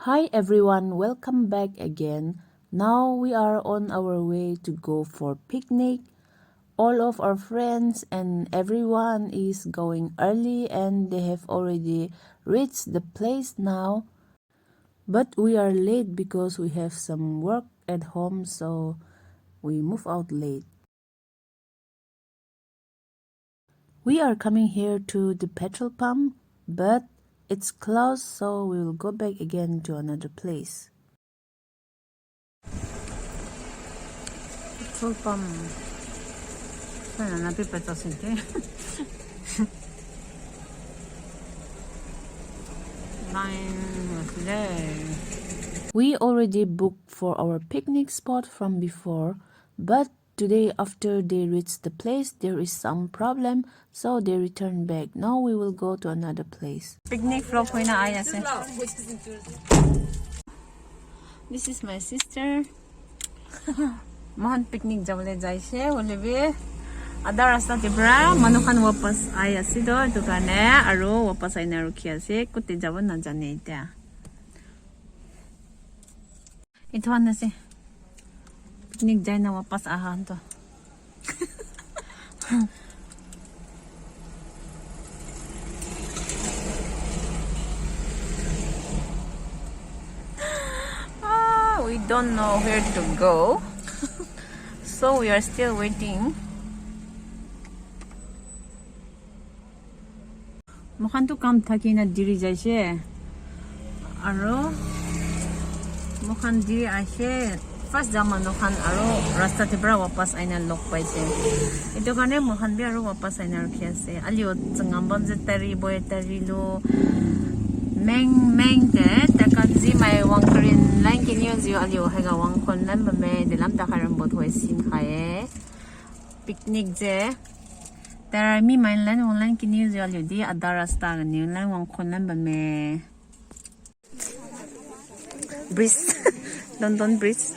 Hi everyone, welcome back again. Now we are on our way to go for picnic. All of our friends and everyone is going early and they have already reached the place now. But we are late because we have some work at home, so we move out late. We are coming here to the petrol pump, but it's closed, so we will go back again to another place. Petrol pump. We already booked for our picnic spot from before, but today after they reach the place there is some problem, so they return back. Now we will go to another place. Picnic vlog ko na ayas. This is my sister. Mahan picnic jawle jaise holebe ada rasta tibra manukan wapas ayasi do dukane aro wapas aina rukhi ase kutte jabo na jane eta ito na se picnic jai na wapas ahan to we don't know where to go. So we are still waiting. Mukhan to kam thaki na diri jaise. Aro mukhan diri aise. First jaman mukhan aro rasta tibra wapas aina lok paise. Ito kane mukhan bi aro wapas aina rakhi ase. Alio changambam je tari boy tari lo meng te takanzi mai wangkrin lang kinyo zio alio hega wangkon lan ba me dilam takaram bot hoy sin khaye picnic je tara mi mai lan online kinyo zio alio di adarasta ni lan wangkon lan ba me breeze London breeze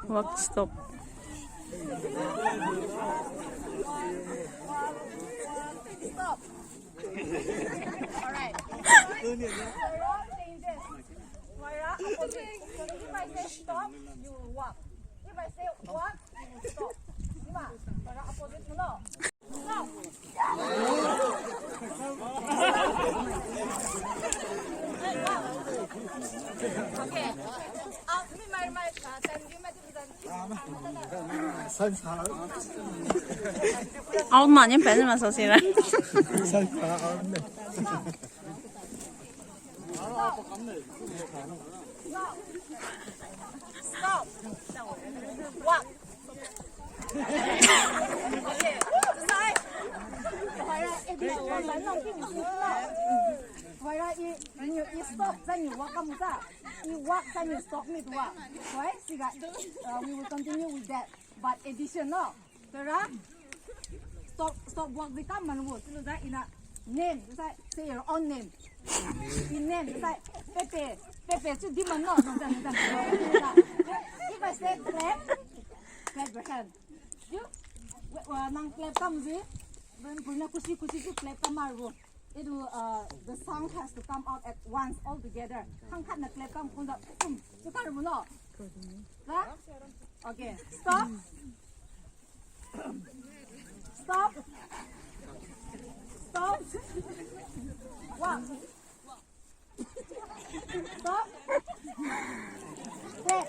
Walk stop. Stop. All right. If I say stop, you walk. If I say walk, you stop. Opposite no. Stop. Okay. Ông mà những bệnh mà sao xí ra. Stop. Walk. Okay. Side. Vậy ra you stop then you walk come ra. You walk then you stop me to walk. Right? See that? We will continue with that. But additional. Right? Stop walk the come and walk. So that in a name, say your own name. In name, say Pepe. Pepe, so demon no. If I say clap your hand. You nang clap come see. When puna kusi to clap come out. It will the song has to come out at once all together. Hang kat na clap come puna boom. So kan mo no. Okay, stop. Stop. Stop. One. Stop. Clap.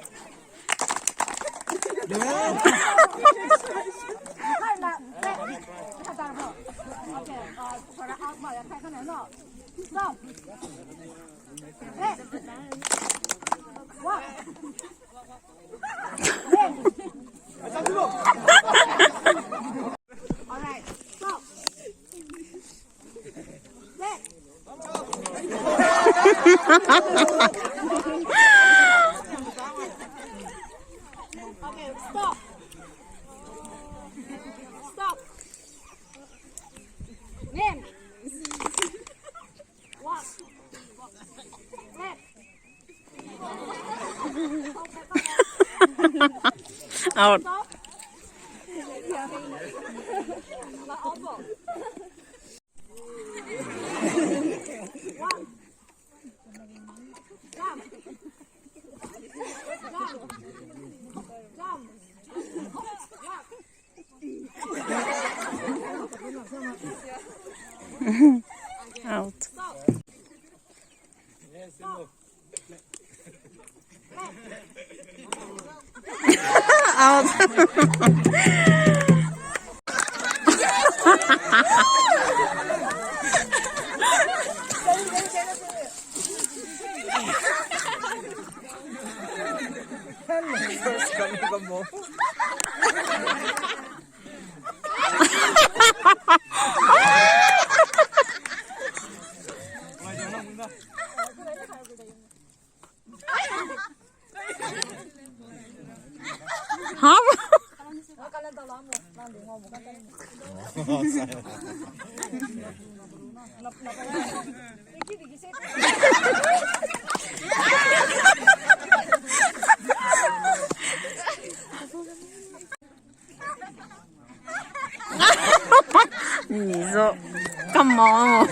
Okay, para out mo, yan tayo no. Stop. Let. Walk. Let. All right. Stop. Let. Okay, stop. Stop. Name. Walk. Left. Out. Stop. Elbow. One. Jump. Jump. Out. Stop. Stop. Out. Hả? Niso, come on.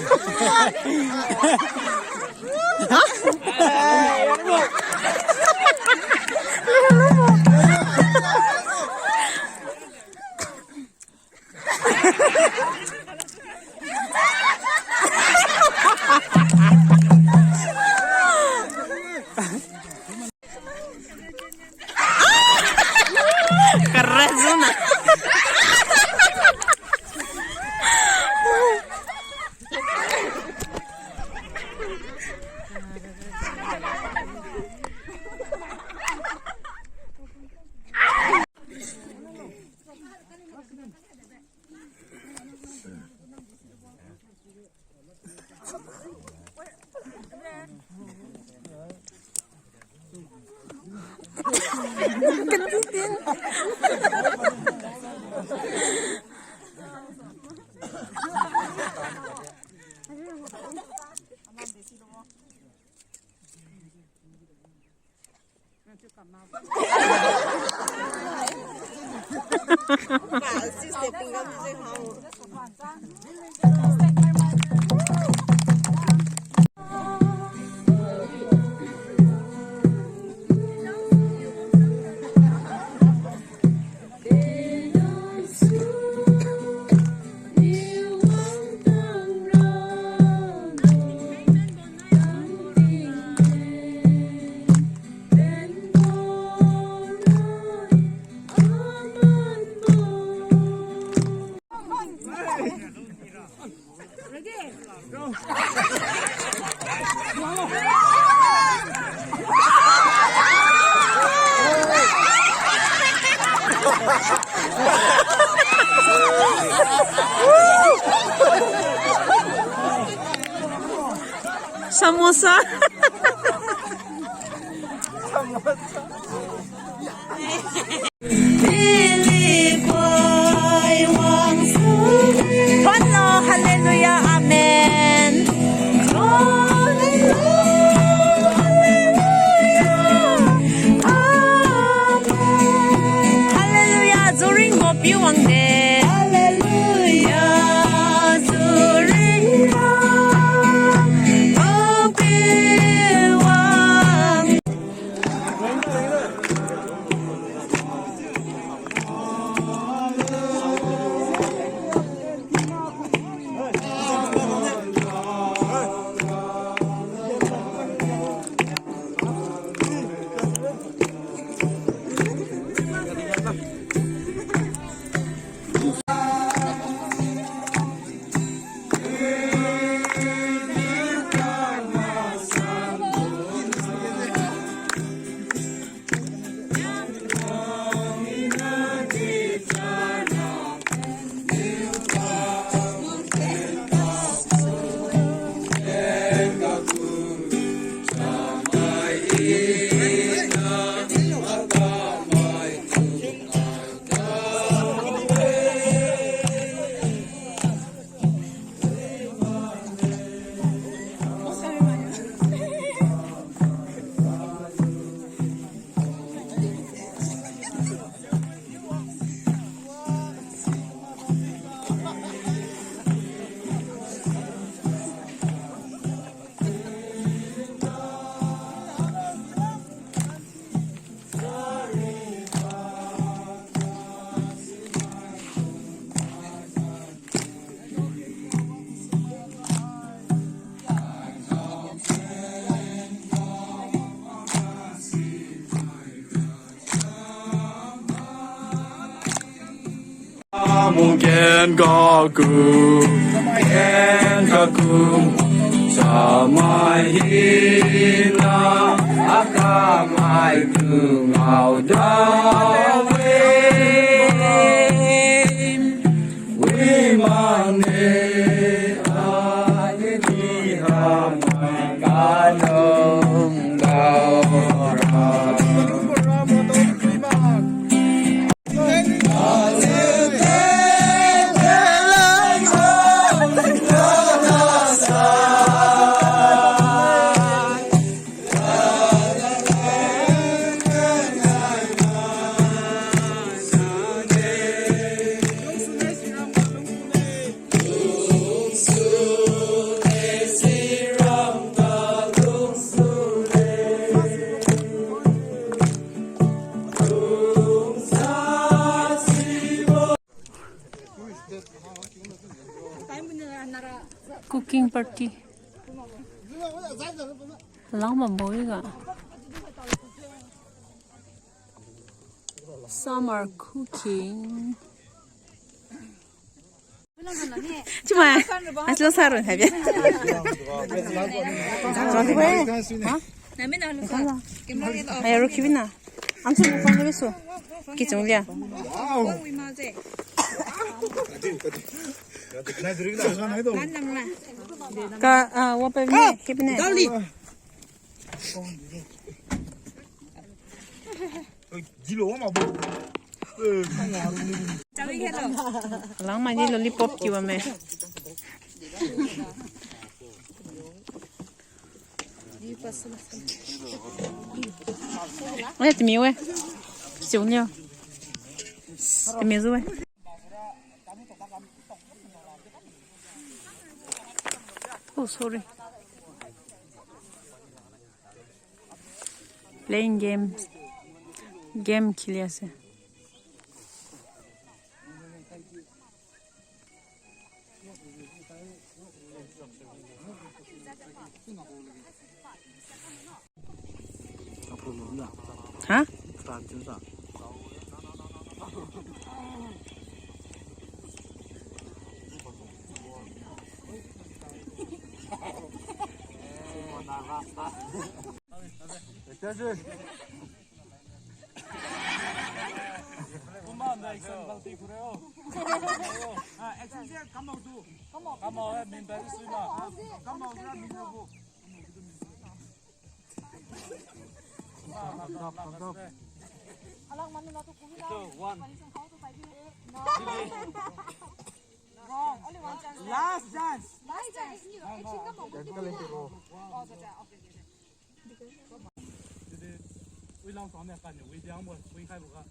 Carrazona. 사모사. 번호 할렐루야 아멘. 할렐루야 조링 고비 왕대. 할렐루야 조링 고비 왕. Mungkin kagum sama hina akamai kengau dawe wimane ayati hamai kanong gaura. Cooking party. Lama boiga. Some are cooking. Cuma, asal sarun habis. Ayo ruki bina. Amsul bukan habis tu. Kicung dia. Ka, apa ni? Kipne. Lang mani lollipop kiwa me. Ôi, tìm yêu ấy. Xuống nhau. Tìm yêu rồi. Oh, sorry. Playing games. Game kiliyase. Ha? Alang man nila to kuya. One. Palisang how to 5 minutes. Wrong. Only one chance. Last chance. Last chance. Oh, so okay. 就是为啷上面干的，为两么为开不个，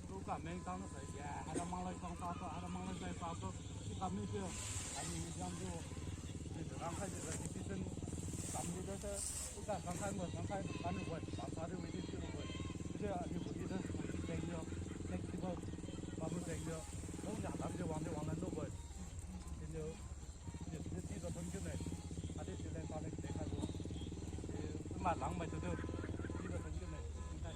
都干没当那个呀，还得忙了上发个，还得忙了再发个，你干没事，还你这样就，就是刚开始的其实咱们这个不干刚开么，刚开干的稳，把他的位置去了稳，就是你不记得我去整了，那这个咱们整了，后下咱们就往南走稳，就是记得分进来，他的现在发的没开过。马郎买这个，这个很近的，你看。